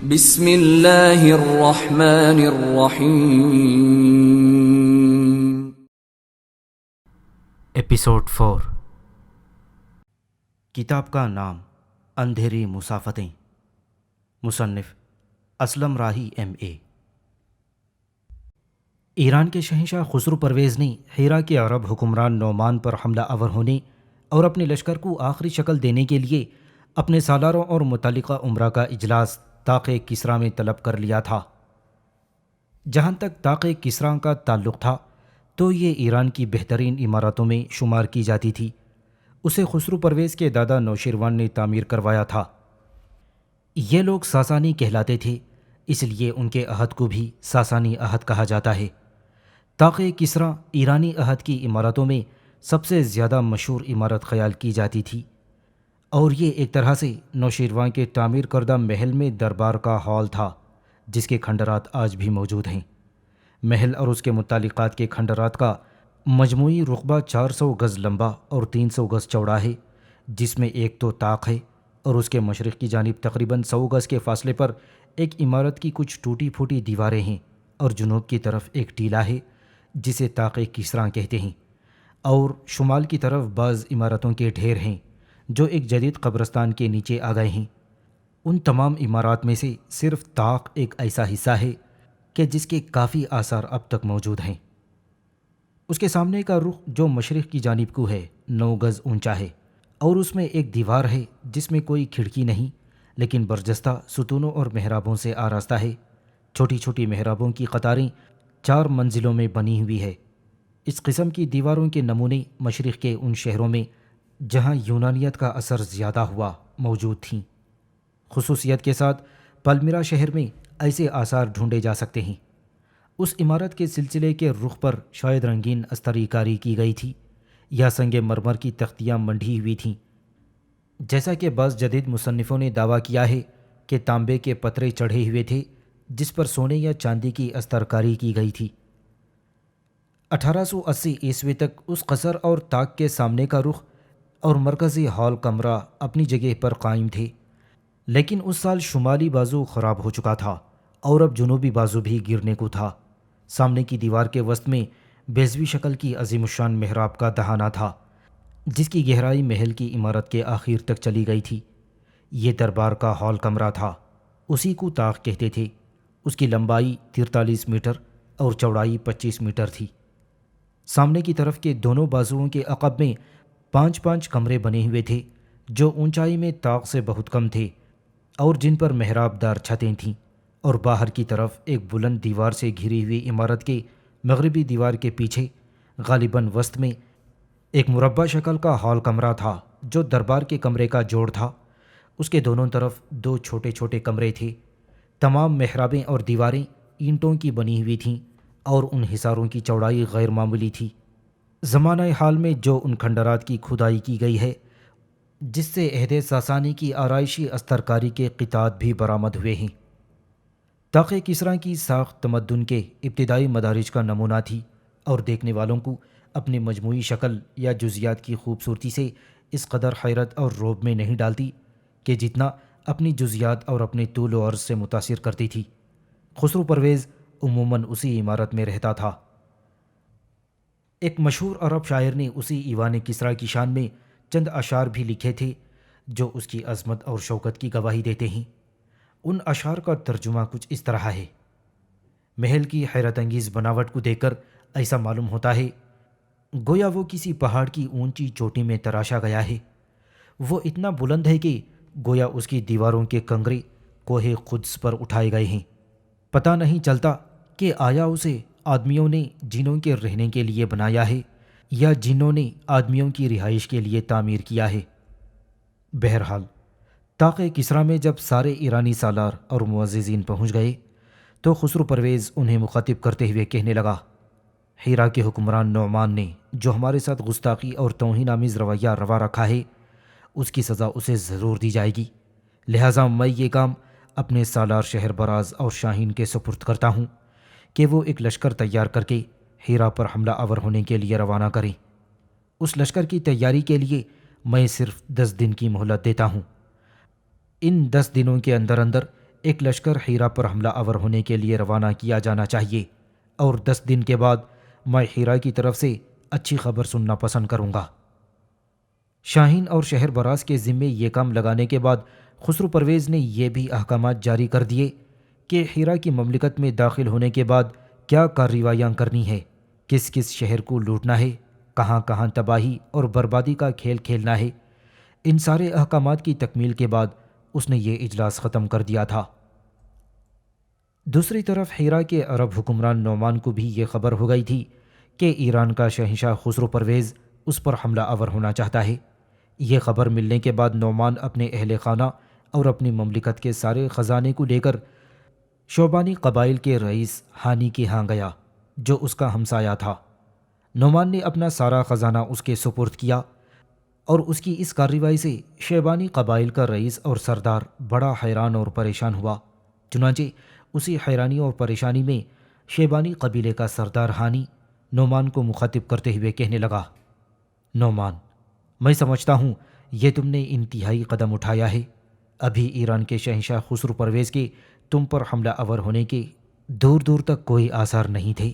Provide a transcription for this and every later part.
بسم اللہ الرحمن الرحیم۔ ایپیسوڈ 4۔ کتاب کا نام اندھیری مسافتیں، مصنف اسلم راہی MA۔ ایران کے شہنشاہ خسرو پرویز نے ہیرا کے عرب حکمران نعمان پر حملہ آور ہونے اور اپنے لشکر کو آخری شکل دینے کے لیے اپنے سالاروں اور متعلقہ امراء کا اجلاس طاق کسریٰ میں طلب کر لیا تھا۔ جہاں تک طاق کسریٰ کا تعلق تھا تو یہ ایران کی بہترین عمارتوں میں شمار کی جاتی تھی۔ اسے خسرو پرویز کے دادا نوشیروان نے تعمیر کروایا تھا۔ یہ لوگ ساسانی کہلاتے تھے، اس لیے ان کے عہد کو بھی ساسانی عہد کہا جاتا ہے۔ طاق کسریٰ ایرانی عہد کی عمارتوں میں سب سے زیادہ مشہور عمارت خیال کی جاتی تھی، اور یہ ایک طرح سے نوشیروان کے تعمیر کردہ محل میں دربار کا ہال تھا، جس کے کھنڈرات آج بھی موجود ہیں۔ محل اور اس کے متعلقات کے کھنڈرات کا مجموعی رقبہ 400 گز لمبا اور 300 گز چوڑا ہے، جس میں ایک تو طاق ہے اور اس کے مشرق کی جانب تقریباً 100 گز کے فاصلے پر ایک عمارت کی کچھ ٹوٹی پھوٹی دیواریں ہیں، اور جنوب کی طرف ایک ٹیلہ ہے جسے طاق کسریٰ کہتے ہیں، اور شمال کی طرف بعض عمارتوں کے ڈھیر ہیں جو ایک جدید قبرستان کے نیچے آ گئے ہیں۔ ان تمام عمارات میں سے صرف طاق ایک ایسا حصہ ہے کہ جس کے کافی آثار اب تک موجود ہیں۔ اس کے سامنے کا رخ جو مشرق کی جانب کو ہے 9 گز اونچا ہے، اور اس میں ایک دیوار ہے جس میں کوئی کھڑکی نہیں، لیکن برجستہ ستونوں اور محرابوں سے آراستہ ہے۔ چھوٹی چھوٹی محرابوں کی قطاریں 4 منزلوں میں بنی ہوئی ہے۔ اس قسم کی دیواروں کے نمونے مشرق کے ان شہروں میں جہاں یونانیت کا اثر زیادہ ہوا موجود تھیں۔ خصوصیت کے ساتھ پالمیرا شہر میں ایسے آثار ڈھونڈے جا سکتے ہیں۔ اس عمارت کے سلسلے کے رخ پر شاید رنگین استری کاری کی گئی تھی یا سنگ مرمر کی تختیاں منڈھی ہوئی تھیں، جیسا کہ بعض جدید مصنفوں نے دعویٰ کیا ہے کہ تانبے کے پترے چڑھے ہوئے تھے جس پر سونے یا چاندی کی استر کاری کی گئی تھی۔ 1880 عیسوی تک اس قصر اور طاق کے سامنے کا رخ اور مرکزی ہال کمرہ اپنی جگہ پر قائم تھے، لیکن اس سال شمالی بازو خراب ہو چکا تھا اور اب جنوبی بازو بھی گرنے کو تھا۔ سامنے کی دیوار کے وسط میں بیضوی شکل کی عظیم الشان محراب کا دہانہ تھا، جس کی گہرائی محل کی عمارت کے آخر تک چلی گئی تھی۔ یہ دربار کا ہال کمرہ تھا، اسی کو طاق کہتے تھے۔ اس کی لمبائی 43 میٹر اور چوڑائی 25 میٹر تھی۔ سامنے کی طرف کے دونوں بازوؤں کے عقب میں 5 کمرے بنے ہوئے تھے جو اونچائی میں طاق سے بہت کم تھے اور جن پر محراب دار چھتیں تھیں، اور باہر کی طرف ایک بلند دیوار سے گھری ہوئی عمارت کے مغربی دیوار کے پیچھے غالباً وسط میں ایک مربع شکل کا ہال کمرہ تھا جو دربار کے کمرے کا جوڑ تھا۔ اس کے دونوں طرف 2 چھوٹے چھوٹے کمرے تھے۔ تمام محرابیں اور دیواریں اینٹوں کی بنی ہوئی تھیں اور ان حصاروں کی چوڑائی غیر معمولی تھی۔ زمانہ حال میں جو ان کھنڈرات کی کھدائی کی گئی ہے جس سے عہد ساسانی کی آرائشی استرکاری کے قطعات بھی برآمد ہوئے ہیں۔ طاق کسریٰ کی ساخت تمدن کے ابتدائی مدارج کا نمونہ تھی، اور دیکھنے والوں کو اپنی مجموعی شکل یا جزیات کی خوبصورتی سے اس قدر حیرت اور رعب میں نہیں ڈالتی کہ جتنا اپنی جزیات اور اپنے طول و عرض سے متاثر کرتی تھی۔ خسرو پرویز عموماً اسی عمارت میں رہتا تھا۔ ایک مشہور عرب شاعر نے اسی ایوان کسریٰ کی شان میں چند اشعار بھی لکھے تھے جو اس کی عظمت اور شوکت کی گواہی دیتے ہیں۔ ان اشعار کا ترجمہ کچھ اس طرح ہے: محل کی حیرت انگیز بناوٹ کو دیکھ کر ایسا معلوم ہوتا ہے گویا وہ کسی پہاڑ کی اونچی چوٹی میں تراشا گیا ہے۔ وہ اتنا بلند ہے کہ گویا اس کی دیواروں کے کنگرے کوہ قدس پر اٹھائے گئے ہیں۔ پتہ نہیں چلتا کہ آیا اسے آدمیوں نے جنوں کے رہنے کے لیے بنایا ہے یا جنوں نے آدمیوں کی رہائش کے لیے تعمیر کیا ہے۔ بہرحال طاق کسریٰ میں جب سارے ایرانی سالار اور معززین پہنچ گئے تو خسرو پرویز انہیں مخاطب کرتے ہوئے کہنے لگا: ہیرا کے حکمران نعمان نے جو ہمارے ساتھ گستاخی اور توہین آمیز رویہ روا رکھا ہے، اس کی سزا اسے ضرور دی جائے گی، لہٰذا میں یہ کام اپنے سالار شہر براز اور شاہین کے سپرد کرتا ہوں کہ وہ ایک لشکر تیار کر کے ہیرا پر حملہ آور ہونے کے لیے روانہ کریں۔ اس لشکر کی تیاری کے لیے میں صرف 10 دن کی مہلت دیتا ہوں۔ ان 10 دنوں کے اندر ایک لشکر ہیرا پر حملہ آور ہونے کے لیے روانہ کیا جانا چاہیے، اور 10 دن کے بعد میں ہیرا کی طرف سے اچھی خبر سننا پسند کروں گا۔ شاہین اور شہر براز کے ذمے یہ کام لگانے کے بعد خسرو پرویز نے یہ بھی احکامات جاری کر دیے کہ ہیرا کی مملکت میں داخل ہونے کے بعد کیا کارروائیاں کرنی ہے، کس کس شہر کو لوٹنا ہے، کہاں کہاں تباہی اور بربادی کا کھیل کھیلنا ہے۔ ان سارے احکامات کی تکمیل کے بعد اس نے یہ اجلاس ختم کر دیا تھا۔ دوسری طرف ہیرا کے عرب حکمران نعمان کو بھی یہ خبر ہو گئی تھی کہ ایران کا شہنشاہ خسرو پرویز اس پر حملہ آور ہونا چاہتا ہے۔ یہ خبر ملنے کے بعد نعمان اپنے اہل خانہ اور اپنی مملکت کے سارے خزانے کو لے کر شوبانی قبائل کے رئیس ہانی کے ہاں گیا، جو اس کا ہمسایہ تھا۔ نعمان نے اپنا سارا خزانہ اس کے سپرد کیا، اور اس کی اس کارروائی سے شیبانی قبائل کا رئیس اور سردار بڑا حیران اور پریشان ہوا۔ چنانچہ اسی حیرانی اور پریشانی میں شیبانی قبیلے کا سردار ہانی نعمان کو مخاطب کرتے ہوئے کہنے لگا: نعمان، میں سمجھتا ہوں یہ تم نے انتہائی قدم اٹھایا ہے۔ ابھی ایران کے شہنشاہ خسرو پرویز کے تم پر حملہ آور ہونے کے دور دور تک کوئی آثار نہیں تھے،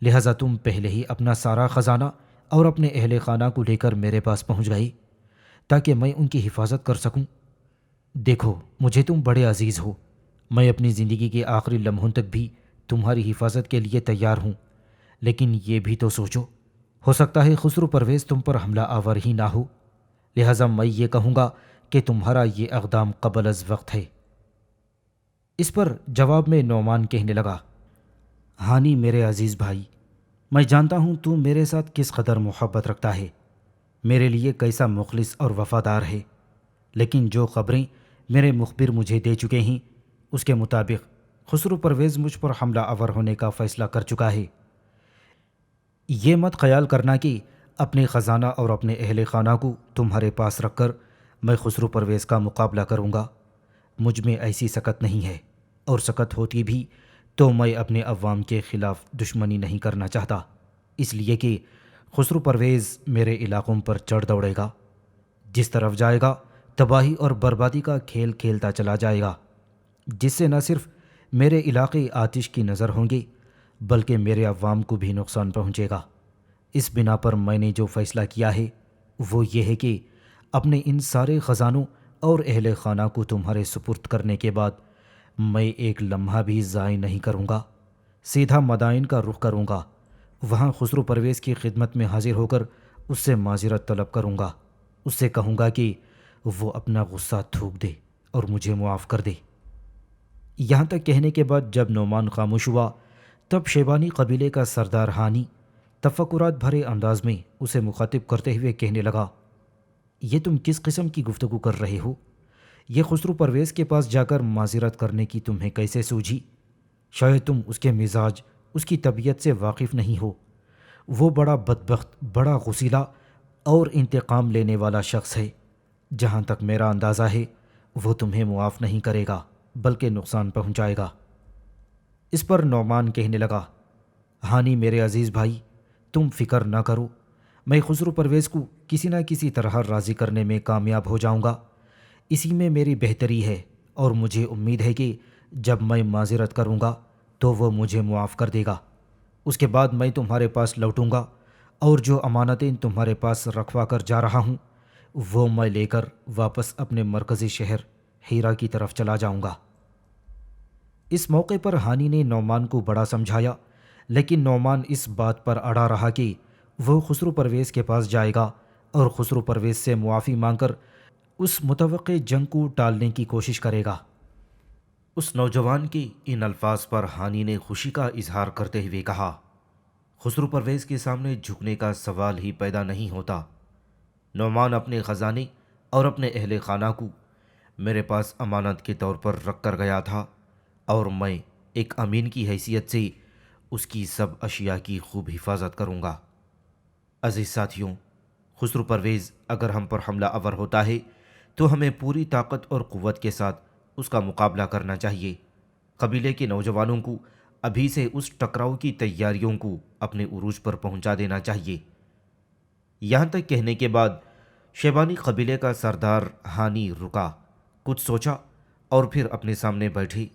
لہٰذا تم پہلے ہی اپنا سارا خزانہ اور اپنے اہل خانہ کو لے کر میرے پاس پہنچ گئے تاکہ میں ان کی حفاظت کر سکوں۔ دیکھو، مجھے تم بڑے عزیز ہو، میں اپنی زندگی کے آخری لمحوں تک بھی تمہاری حفاظت کے لیے تیار ہوں، لیکن یہ بھی تو سوچو، ہو سکتا ہے خسرو پرویز تم پر حملہ آور ہی نہ ہو، لہٰذا میں یہ کہوں گا کہ تمہارا یہ اقدام قبل از وقت ہے۔ اس پر جواب میں نعمان کہنے لگا: ہانی میرے عزیز بھائی، میں جانتا ہوں تو میرے ساتھ کس قدر محبت رکھتا ہے، میرے لیے کیسا مخلص اور وفادار ہے، لیکن جو خبریں میرے مخبر مجھے دے چکے ہیں اس کے مطابق خسرو پرویز مجھ پر حملہ آور ہونے کا فیصلہ کر چکا ہے۔ یہ مت خیال کرنا کہ اپنے خزانہ اور اپنے اہل خانہ کو تمہارے پاس رکھ کر میں خسرو پرویز کا مقابلہ کروں گا، مجھ میں ایسی سکت نہیں ہے، اور سکت ہوتی بھی تو میں اپنے عوام کے خلاف دشمنی نہیں کرنا چاہتا، اس لیے کہ خسرو پرویز میرے علاقوں پر چڑھ دوڑے گا، جس طرف جائے گا تباہی اور بربادی کا کھیل کھیلتا چلا جائے گا، جس سے نہ صرف میرے علاقے آتش کی نظر ہوں گے بلکہ میرے عوام کو بھی نقصان پہنچے گا۔ اس بنا پر میں نے جو فیصلہ کیا ہے وہ یہ ہے کہ اپنے ان سارے خزانوں اور اہل خانہ کو تمہارے سپرد کرنے کے بعد میں ایک لمحہ بھی ضائع نہیں کروں گا، سیدھا مدائن کا رخ کروں گا، وہاں خسرو پرویز کی خدمت میں حاضر ہو کر اس سے معذرت طلب کروں گا، اس سے کہوں گا کہ وہ اپنا غصہ تھوک دے اور مجھے معاف کر دے۔ یہاں تک کہنے کے بعد جب نعمان خاموش ہوا تب شیبانی قبیلے کا سردار ہانی تفکرات بھرے انداز میں اسے مخاطب کرتے ہوئے کہنے لگا: یہ تم کس قسم کی گفتگو کر رہے ہو؟ یہ خسرو پرویز کے پاس جا کر معذرت کرنے کی تمہیں کیسے سوجھی؟ شاید تم اس کے مزاج، اس کی طبیعت سے واقف نہیں ہو۔ وہ بڑا بدبخت، بڑا غصیلا اور انتقام لینے والا شخص ہے۔ جہاں تک میرا اندازہ ہے وہ تمہیں معاف نہیں کرے گا بلکہ نقصان پہنچائے گا۔ اس پر نعمان کہنے لگا: ہانی میرے عزیز بھائی، تم فکر نہ کرو، میں خسرو پرویز کو کسی نہ کسی طرح راضی کرنے میں کامیاب ہو جاؤں گا، اسی میں میری بہتری ہے، اور مجھے امید ہے کہ جب میں معذرت کروں گا تو وہ مجھے معاف کر دے گا۔ اس کے بعد میں تمہارے پاس لوٹوں گا، اور جو امانتیں تمہارے پاس رکھوا کر جا رہا ہوں وہ میں لے کر واپس اپنے مرکزی شہر ہیرا کی طرف چلا جاؤں گا۔ اس موقع پر ہانی نے نعمان کو بڑا سمجھایا، لیکن نعمان اس بات پر اڑا رہا کہ وہ خسرو پرویز کے پاس جائے گا اور خسرو پرویز سے معافی مانگ کر اس متوقع جنگ کو ٹالنے کی کوشش کرے گا۔ اس نوجوان کے ان الفاظ پر ہانی نے خوشی کا اظہار کرتے ہوئے کہا: خسرو پرویز کے سامنے جھکنے کا سوال ہی پیدا نہیں ہوتا۔ نعمان اپنے خزانے اور اپنے اہل خانہ کو میرے پاس امانت کے طور پر رکھ کر گیا تھا، اور میں ایک امین کی حیثیت سے اس کی سب اشیاء کی خوب حفاظت کروں گا۔ عزیز ساتھیوں، خسرو پرویز اگر ہم پر حملہ آور ہوتا ہے تو ہمیں پوری طاقت اور قوت کے ساتھ اس کا مقابلہ کرنا چاہیے۔ قبیلے کے نوجوانوں کو ابھی سے اس ٹکراؤ کی تیاریوں کو اپنے عروج پر پہنچا دینا چاہیے۔ یہاں تک کہنے کے بعد شیبانی قبیلے کا سردار ہانی رکا، کچھ سوچا اور پھر اپنے سامنے بیٹھے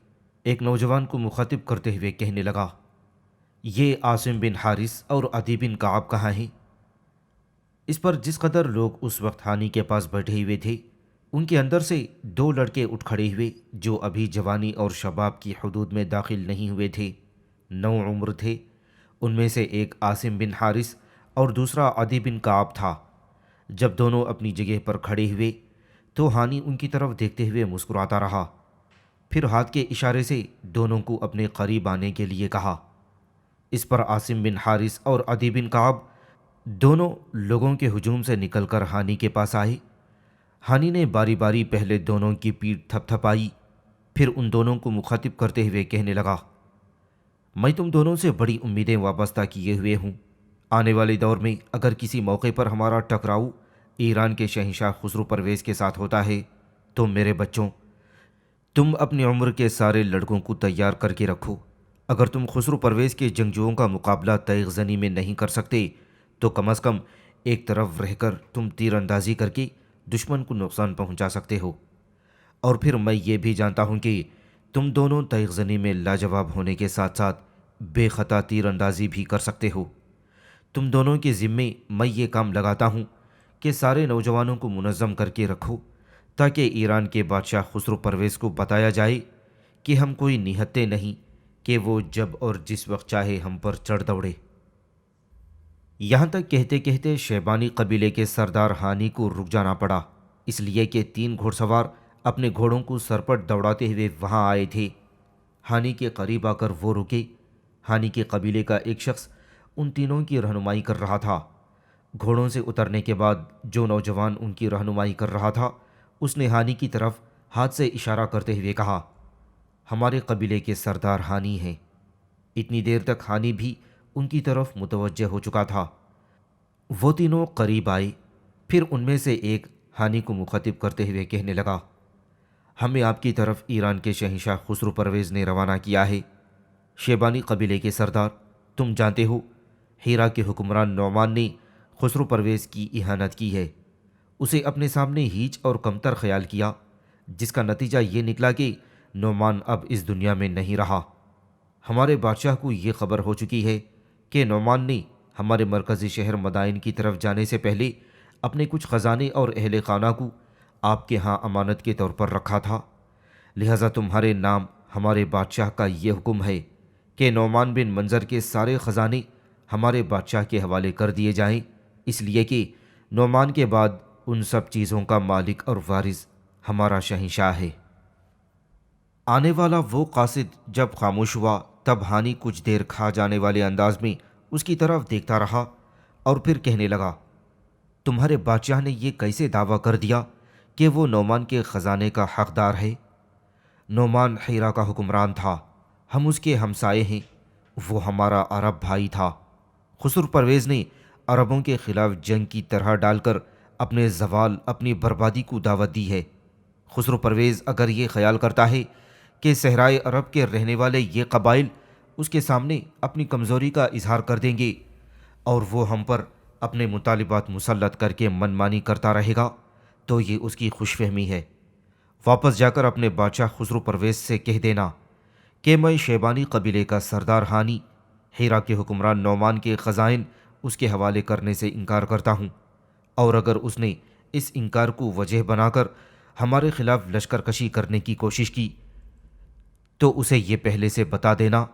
ایک نوجوان کو مخاطب کرتے ہوئے کہنے لگا، یہ عاصم بن حارث اور عدی بن کعب کہاں ہیں؟ اس پر جس قدر لوگ اس وقت ہانی کے پاس بیٹھے ہوئے تھے، ان کے اندر سے دو لڑکے اٹھ کھڑے ہوئے جو ابھی جوانی اور شباب کی حدود میں داخل نہیں ہوئے تھے، نو عمر تھے۔ ان میں سے ایک عاصم بن حارث اور دوسرا عدی بن کعب تھا۔ جب دونوں اپنی جگہ پر کھڑے ہوئے تو ہانی ان کی طرف دیکھتے ہوئے مسکراتا رہا، پھر ہاتھ کے اشارے سے دونوں کو اپنے قریب آنے کے لیے کہا۔ اس پر عاصم بن حارث اور عدی بن کعب دونوں لوگوں کے ہجوم سے نکل کر ہانی کے پاس آئے۔ ہانی نے باری باری پہلے دونوں کی پیٹھ تھپ تھپائی، پھر ان دونوں کو مخاطب کرتے ہوئے کہنے لگا، میں تم دونوں سے بڑی امیدیں وابستہ کیے ہوئے ہوں۔ آنے والے دور میں اگر کسی موقع پر ہمارا ٹکراؤ ایران کے شہنشاہ خسرو پرویز کے ساتھ ہوتا ہے تو میرے بچوں، تم اپنی عمر کے سارے لڑکوں کو تیار کر کے رکھو۔ اگر تم خسرو پرویز کے جنگجوؤں کا مقابلہ تیغ زنی میں نہیں کر سکتے تو کم از کم ایک طرف رہ کر تم تیر اندازی کر کے دشمن کو نقصان پہنچا سکتے ہو، اور پھر میں یہ بھی جانتا ہوں کہ تم دونوں تیغ زنی میں لاجواب ہونے کے ساتھ ساتھ بے خطا تیر اندازی بھی کر سکتے ہو۔ تم دونوں کے ذمے میں یہ کام لگاتا ہوں کہ سارے نوجوانوں کو منظم کر کے رکھو تاکہ ایران کے بادشاہ خسرو پرویز کو بتایا جائے کہ ہم کوئی نہتے نہیں کہ وہ جب اور جس وقت چاہے ہم پر چڑھ دوڑے۔ یہاں تک کہتے کہتے شیبانی قبیلے کے سردار ہانی کو رک جانا پڑا، اس لیے کہ 3 گھوڑ سوار اپنے گھوڑوں کو سرپٹ دوڑاتے ہوئے وہاں آئے تھے۔ ہانی کے قریب آ کر وہ رکے۔ ہانی کے قبیلے کا ایک شخص ان تینوں کی رہنمائی کر رہا تھا۔ گھوڑوں سے اترنے کے بعد جو نوجوان ان کی رہنمائی کر رہا تھا، اس نے ہانی کی طرف ہاتھ سے اشارہ کرتے ہوئے کہا، ہمارے قبیلے کے سردار ہانی ہیں۔ اتنی دیر تک ہانی بھی ان کی طرف متوجہ ہو چکا تھا۔ وہ تینوں قریب آئے، پھر ان میں سے ایک ہانی کو مخاطب کرتے ہوئے کہنے لگا، ہمیں آپ کی طرف ایران کے شہنشاہ خسرو پرویز نے روانہ کیا ہے۔ شیبانی قبیلے کے سردار، تم جانتے ہو ہیرا کے حکمران نعمان نے خسرو پرویز کی اہانت کی ہے، اسے اپنے سامنے ہیچ اور کمتر خیال کیا، جس کا نتیجہ یہ نکلا کہ نعمان اب اس دنیا میں نہیں رہا۔ ہمارے بادشاہ کو یہ خبر ہو چکی ہے کہ نعمان نے ہمارے مرکزی شہر مدائن کی طرف جانے سے پہلے اپنے کچھ خزانے اور اہل خانہ کو آپ کے ہاں امانت کے طور پر رکھا تھا، لہٰذا تمہارے نام ہمارے بادشاہ کا یہ حکم ہے کہ نعمان بن منظر کے سارے خزانے ہمارے بادشاہ کے حوالے کر دیے جائیں، اس لیے کہ نعمان کے بعد ان سب چیزوں کا مالک اور وارث ہمارا شہنشاہ ہے۔ آنے والا وہ قاصد جب خاموش ہوا تب ہانی کچھ دیر کھا جانے والے انداز میں اس کی طرف دیکھتا رہا اور پھر کہنے لگا، تمہارے بادشاہ نے یہ کیسے دعویٰ کر دیا کہ وہ نعمان کے خزانے کا حقدار ہے؟ نعمان ہیرا کا حکمران تھا، ہم اس کے ہمسائے ہیں، وہ ہمارا عرب بھائی تھا۔ خسرو پرویز نے عربوں کے خلاف جنگ کی طرح ڈال کر اپنے زوال، اپنی بربادی کو دعوت دی ہے۔ خسرو پرویز اگر یہ خیال کرتا ہے کہ صحرائے عرب کے رہنے والے یہ قبائل اس کے سامنے اپنی کمزوری کا اظہار کر دیں گے اور وہ ہم پر اپنے مطالبات مسلط کر کے من مانی کرتا رہے گا، تو یہ اس کی خوش فہمی ہے۔ واپس جا کر اپنے بادشاہ خسرو پرویز سے کہہ دینا کہ میں شیبانی قبیلے کا سردار ہانی ہیرا کے حکمران نعمان کے خزائن اس کے حوالے کرنے سے انکار کرتا ہوں، اور اگر اس نے اس انکار کو وجہ بنا کر ہمارے خلاف لشکر کشی کرنے کی کوشش کی تو اسے یہ پہلے سے بتا دینا،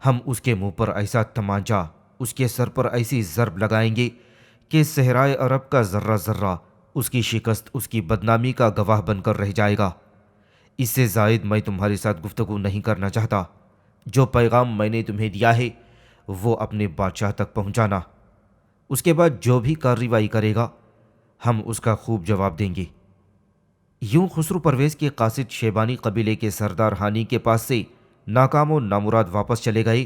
ہم اس کے منہ پر ایسا تمانچہ، اس کے سر پر ایسی ضرب لگائیں گے کہ صحرائے عرب کا ذرہ ذرہ اس کی شکست، اس کی بدنامی کا گواہ بن کر رہ جائے گا۔ اس سے زائد میں تمہارے ساتھ گفتگو نہیں کرنا چاہتا۔ جو پیغام میں نے تمہیں دیا ہے وہ اپنے بادشاہ تک پہنچانا، اس کے بعد جو بھی کارروائی کرے گا ہم اس کا خوب جواب دیں گے۔ یوں خسرو پرویز کے قاصد شیبانی قبیلے کے سردار ہانی کے پاس سے ناکام و نامراد واپس چلے گئے،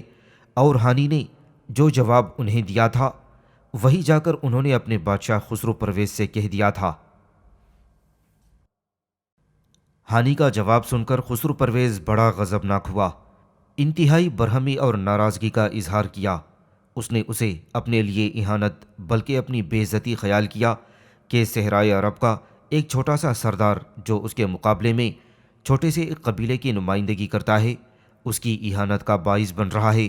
اور ہانی نے جو جواب انہیں دیا تھا وہی جا کر انہوں نے اپنے بادشاہ خسرو پرویز سے کہہ دیا تھا۔ ہانی کا جواب سن کر خسرو پرویز بڑا غضبناک ہوا، انتہائی برہمی اور ناراضگی کا اظہار کیا۔ اس نے اسے اپنے لیے اہانت بلکہ اپنی بے عزتی خیال کیا کہ صحرائے عرب کا ایک چھوٹا سا سردار جو اس کے مقابلے میں چھوٹے سے ایک قبیلے کی نمائندگی کرتا ہے، اس کی اہانت کا باعث بن رہا ہے،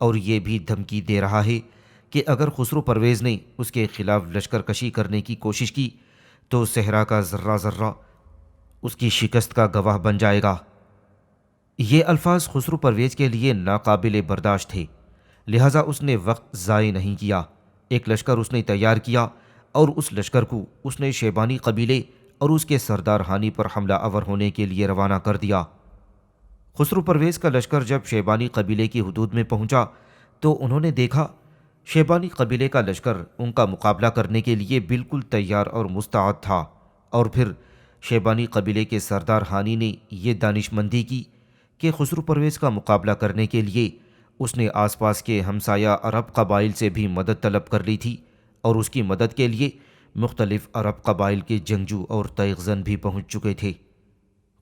اور یہ بھی دھمکی دے رہا ہے کہ اگر خسرو پرویز نے اس کے خلاف لشکر کشی کرنے کی کوشش کی تو صحرا کا ذرہ ذرہ اس کی شکست کا گواہ بن جائے گا۔ یہ الفاظ خسرو پرویز کے لیے ناقابل برداشت تھے، لہٰذا اس نے وقت ضائع نہیں کیا۔ ایک لشکر اس نے تیار کیا اور اس لشکر کو اس نے شیبانی قبیلے اور اس کے سردار ہانی پر حملہ آور ہونے کے لیے روانہ کر دیا۔ خسرو پرویز کا لشکر جب شیبانی قبیلے کی حدود میں پہنچا تو انہوں نے دیکھا شیبانی قبیلے کا لشکر ان کا مقابلہ کرنے کے لیے بالکل تیار اور مستعد تھا، اور پھر شیبانی قبیلے کے سردار ہانی نے یہ دانش مندی کی کہ خسرو پرویز کا مقابلہ کرنے کے لیے اس نے آس پاس کے ہمسایہ عرب قبائل سے بھی مدد طلب کر لی تھی، اور اس کی مدد کے لیے مختلف عرب قبائل کے جنگجو اور تیغ زن بھی پہنچ چکے تھے۔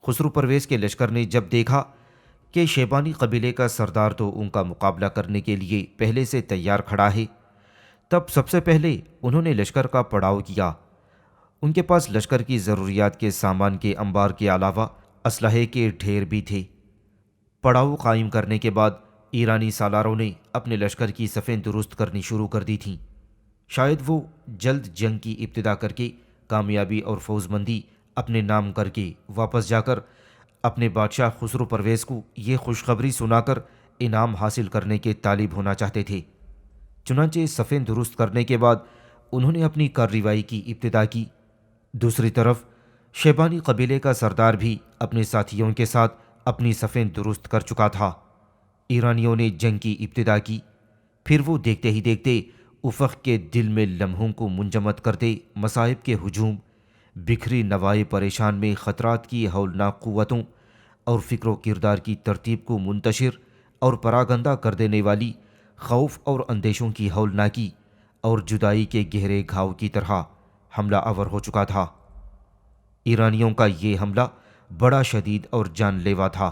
خسرو پرویز کے لشکر نے جب دیکھا کہ شیبانی قبیلے کا سردار تو ان کا مقابلہ کرنے کے لیے پہلے سے تیار کھڑا ہے، تب سب سے پہلے انہوں نے لشکر کا پڑاؤ کیا۔ ان کے پاس لشکر کی ضروریات کے سامان کے انبار کے علاوہ اسلحے کے ڈھیر بھی تھے۔ پڑاؤ قائم کرنے کے بعد ایرانی سالاروں نے اپنے لشکر کی صفیں درست کرنی شروع کر دی تھیں۔ شاید وہ جلد جنگ کی ابتدا کر کے کامیابی اور فوز مندی اپنے نام کر کے واپس جا کر اپنے بادشاہ خسرو پرویز کو یہ خوشخبری سنا کر انعام حاصل کرنے کے طالب ہونا چاہتے تھے۔ چنانچہ صفیں درست کرنے کے بعد انہوں نے اپنی کارروائی کی ابتدا کی۔ دوسری طرف شیبانی قبیلے کا سردار بھی اپنے ساتھیوں کے ساتھ اپنی صفیں درست کر چکا تھا۔ ایرانیوں نے جنگ کی ابتدا کی، پھر وہ دیکھتے ہی دیکھتے افق کے دل میں لمحوں کو منجمد کرتے مصائب کے ہجوم، بکھری نوائے پریشان میں خطرات کی ہولناک قوتوں اور فکر و کردار کی ترتیب کو منتشر اور پراگندہ کر دینے والی خوف اور اندیشوں کی ہولناکی اور جدائی کے گہرے گھاؤ کی طرح حملہ آور ہو چکا تھا۔ ایرانیوں کا یہ حملہ بڑا شدید اور جان لیوا تھا،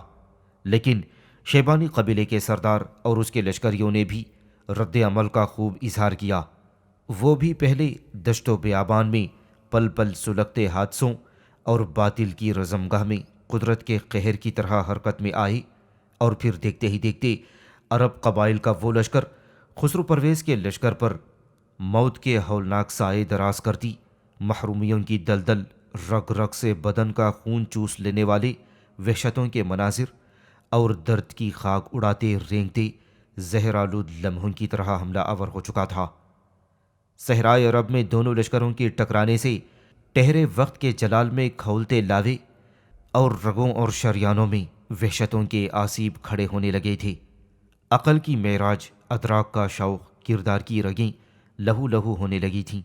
لیکن شیبانی قبیلے کے سردار اور اس کے لشکریوں نے بھی رد عمل کا خوب اظہار کیا۔ وہ بھی پہلے دشت و بیابان میں پل پل سلگتے حادثوں اور باطل کی رزمگاہ میں قدرت کے قہر کی طرح حرکت میں آئے، اور پھر دیکھتے ہی دیکھتے عرب قبائل کا وہ لشکر خسرو پرویز کے لشکر پر موت کے ہولناک سائے دراز کرتی، محرومیوں کی دلدل، رگ رگ سے بدن کا خون چوس لینے والے وحشتوں کے مناظر اور درد کی خاک اڑاتے رینگتے زہر آلود لمحوں کی طرح حملہ آور ہو چکا تھا۔ صحرائے عرب میں دونوں لشکروں کے ٹکرانے سے ٹہرے وقت کے جلال میں کھولتے لاوے اور رگوں اور شریانوں میں وحشتوں کے آسیب کھڑے ہونے لگے تھے۔ عقل کی معراج، ادراک کا شوق، کردار کی رگیں لہو لہو ہونے لگی تھیں۔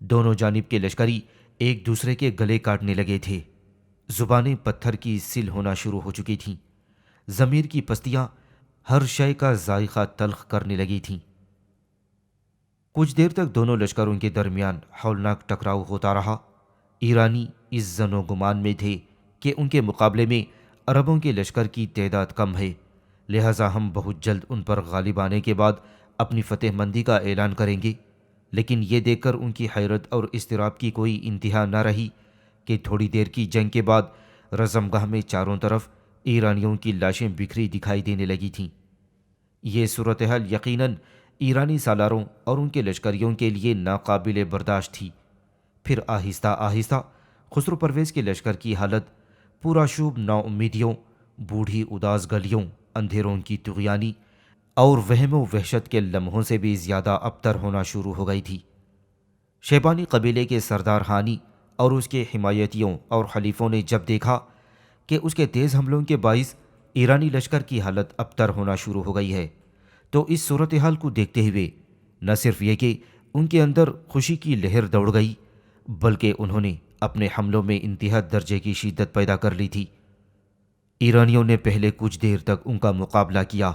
دونوں جانب کے لشکری ایک دوسرے کے گلے کاٹنے لگے تھے۔ زبانیں پتھر کی سل ہونا شروع ہو چکی تھیں۔ ضمیر کی پستیاں ہر شے کا ذائقہ تلخ کرنے لگی تھیں۔ کچھ دیر تک دونوں لشکروں کے درمیان ہولناک ٹکراؤ ہوتا رہا۔ ایرانی اس ظن و گمان میں تھے کہ ان کے مقابلے میں عربوں کے لشکر کی تعداد کم ہے، لہٰذا ہم بہت جلد ان پر غالب آنے کے بعد اپنی فتح مندی کا اعلان کریں گے۔ لیکن یہ دیکھ کر ان کی حیرت اور اضطراب کی کوئی انتہا نہ رہی کہ تھوڑی دیر کی جنگ کے بعد رزمگاہ میں چاروں طرف ایرانیوں کی لاشیں بکھری دکھائی دینے لگی تھیں۔ یہ صورتحال یقیناً ایرانی سالاروں اور ان کے لشکریوں کے لیے ناقابل برداشت تھی۔ پھر آہستہ آہستہ خسرو پرویز کے لشکر کی حالت پورا شوب نا امیدیوں، بوڑھی اداس گلیوں، اندھیروں کی طغیانی اور وہم و وحشت کے لمحوں سے بھی زیادہ ابتر ہونا شروع ہو گئی تھی۔ شیبانی قبیلے کے سردار ہانی اور اس کے حمایتیوں اور حلیفوں نے جب دیکھا کہ اس کے تیز حملوں کے باعث ایرانی لشکر کی حالت ابتر ہونا شروع ہو گئی ہے، تو اس صورتحال کو دیکھتے ہوئے نہ صرف یہ کہ ان کے اندر خوشی کی لہر دوڑ گئی، بلکہ انہوں نے اپنے حملوں میں انتہا درجے کی شدت پیدا کر لی تھی۔ ایرانیوں نے پہلے کچھ دیر تک ان کا مقابلہ کیا،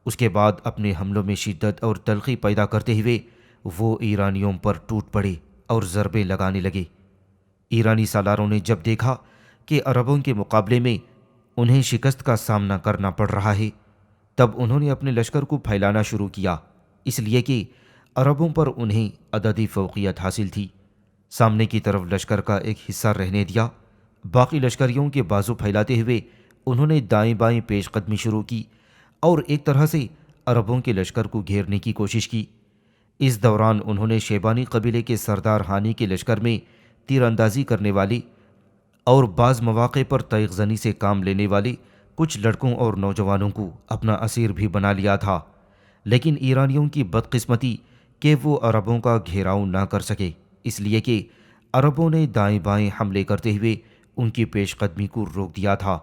اس کے بعد اپنے حملوں میں شدت اور تلخی پیدا کرتے ہوئے وہ ایرانیوں پر ٹوٹ پڑے اور ضربے لگانے لگے۔ ایرانی سالاروں نے جب دیکھا کہ عربوں کے مقابلے میں انہیں شکست کا سامنا کرنا پڑ رہا ہے، تب انہوں نے اپنے لشکر کو پھیلانا شروع کیا، اس لیے کہ عربوں پر انہیں عددی فوقیت حاصل تھی۔ سامنے کی طرف لشکر کا ایک حصہ رہنے دیا، باقی لشکریوں کے بازو پھیلاتے ہوئے انہوں نے دائیں بائیں پیش قدمی شروع کی اور ایک طرح سے عربوں کے لشکر کو گھیرنے کی کوشش کی۔ اس دوران انہوں نے شیبانی قبیلے کے سردار ہانی کے لشکر میں تیر اندازی کرنے والی اور بعض مواقع پر تیغ زنی سے کام لینے والے کچھ لڑکوں اور نوجوانوں کو اپنا اسیر بھی بنا لیا تھا، لیکن ایرانیوں کی بدقسمتی کہ وہ عربوں کا گھیراؤ نہ کر سکے، اس لیے کہ عربوں نے دائیں بائیں حملے کرتے ہوئے ان کی پیش قدمی کو روک دیا تھا،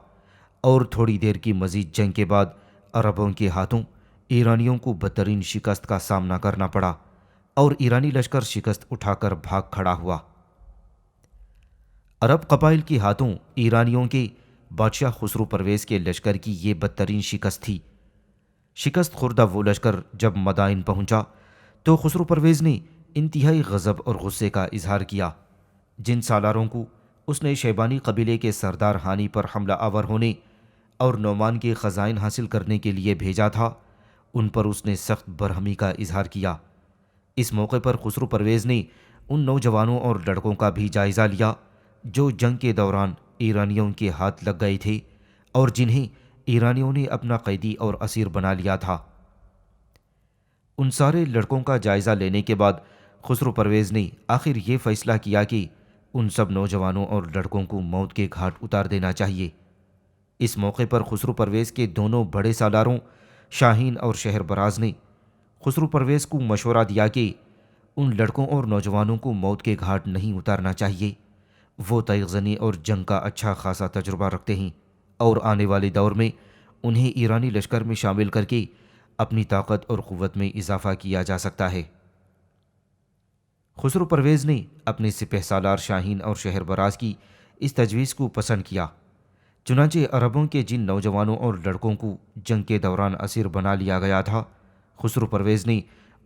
اور تھوڑی دیر کی مزید جنگ کے بعد عربوں کے ہاتھوں ایرانیوں کو بدترین شکست کا سامنا کرنا پڑا اور ایرانی لشکر شکست اٹھا کر بھاگ کھڑا ہوا۔ عرب قبائل کے ہاتھوں ایرانیوں کے بادشاہ خسرو پرویز کے لشکر کی یہ بدترین شکست تھی۔ شکست خوردہ وہ لشکر جب مدائن پہنچا تو خسرو پرویز نے انتہائی غضب اور غصے کا اظہار کیا۔ جن سالاروں کو اس نے شیبانی قبیلے کے سردار ہانی پر حملہ آور ہونے اور نعمان کے خزائن حاصل کرنے کے لیے بھیجا تھا، ان پر اس نے سخت برہمی کا اظہار کیا۔ اس موقع پر خسرو پرویز نے ان نوجوانوں اور لڑکوں کا بھی جائزہ لیا جو جنگ کے دوران ایرانیوں کے ہاتھ لگ گئے تھے اور جنہیں ایرانیوں نے اپنا قیدی اور اسیر بنا لیا تھا۔ ان سارے لڑکوں کا جائزہ لینے کے بعد خسرو پرویز نے آخر یہ فیصلہ کیا کہ ان سب نوجوانوں اور لڑکوں کو موت کے گھاٹ اتار دینا چاہیے۔ اس موقع پر خسرو پرویز کے دونوں بڑے سالاروں شاہین اور شہر براز نے خسرو پرویز کو مشورہ دیا کہ ان لڑکوں اور نوجوانوں کو موت کے گھاٹ نہیں اتارنا چاہیے، وہ تیغ زنی اور جنگ کا اچھا خاصا تجربہ رکھتے ہیں اور آنے والے دور میں انہیں ایرانی لشکر میں شامل کر کے اپنی طاقت اور قوت میں اضافہ کیا جا سکتا ہے۔ خسرو پرویز نے اپنے سپہ سالار شاہین اور شہر براز کی اس تجویز کو پسند کیا، چنانچہ عربوں کے جن نوجوانوں اور لڑکوں کو جنگ کے دوران اسیر بنا لیا گیا تھا، خسرو پرویز نے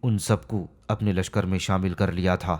ان سب کو اپنے لشکر میں شامل کر لیا تھا۔